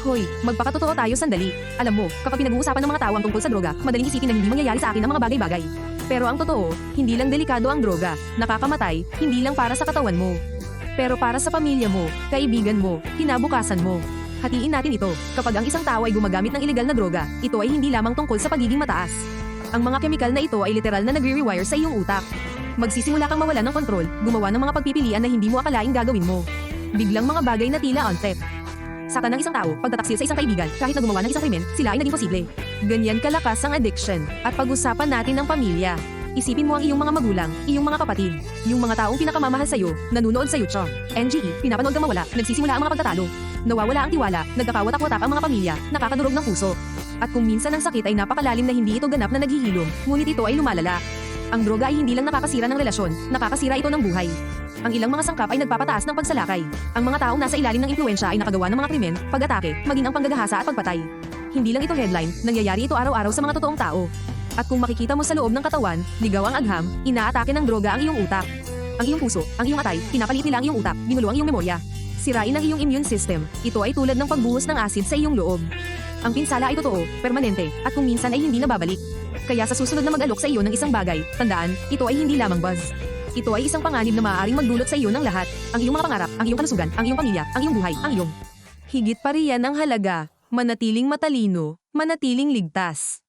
Hoy, magpakatotoo tayo sandali. Alam mo, kapag pinag-uusapan ng mga tao ang tungkol sa droga, madaling isipin na hindi mangyayari sa akin ang mga bagay-bagay. Pero ang totoo, hindi lang delikado ang droga, nakakamatay, hindi lang para sa katawan mo. Pero para sa pamilya mo, kaibigan mo, kinabukasan mo. Hatiin natin ito, kapag ang isang tao ay gumagamit ng ilegal na droga, ito ay hindi lamang tungkol sa pagiging mataas. Ang mga kemikal na ito ay literal na nagre-rewire sa iyong utak. Magsisimula kang mawalan ng kontrol, gumawa ng mga pagpipilian na hindi mo akalaing gagawin mo. Biglang mga bagay na tila on theft. Saka ng isang tao, pagtataksil sa isang kaibigan, kahit na gumawa ng isang krimen, sila ay naging posible. Ganyan kalakas ang addiction. At pag-usapan natin ng pamilya. Isipin mo ang iyong mga magulang, iyong mga kapatid, yung mga taong pinakamamahal sa'yo, nanunood sa YouTube, NGE, pinapanood kang mawala, nagsisimula ang mga pagtatalo. Nawawala ang tiwala, nagkakawatak-watak ang mga pamilya, nakakadurog ng puso. At kung minsan ang sakit ay napakalalim na hindi ito ganap na naghihilom, ngunit ito ay lumalala. Ang droga ay hindi lang nakakasira ng relasyon, nakakasira ito ng buhay. Ang ilang mga sangkap ay nagpapataas ng pagsalakay. Ang mga taong nasa ilalim ng impluwensya ay nakagawa ng mga krimen, pag-atake, maging ang panggagahasa at pagpatay. Hindi lang ito headline, nangyayari ito araw-araw sa mga totoong tao. At kung makikita mo sa loob ng katawan, ligaw ang agham, inaatake ng droga ang iyong utak. Ang iyong puso, ang iyong atay, pinapalit nila ang iyong utak, ginulo ang iyong memorya. Sirain ang iyong immune system. Ito ay tulad ng pagbuhos ng acid sa iyong loob. Ang pinsala ay totoo, permanente, at kung minsan ay hindi na babalik. Kaya sa susunod na mag-alok sa iyo ng isang bagay, tandaan, ito ay hindi lamang buzz. Ito ay isang panganib na maaaring magdulot sa iyo ng lahat. Ang iyong mga pangarap, ang iyong kalusugan, ang iyong pamilya, ang iyong buhay, ang iyong. Higit pa riyan ang halaga, manatiling matalino, manatiling ligtas.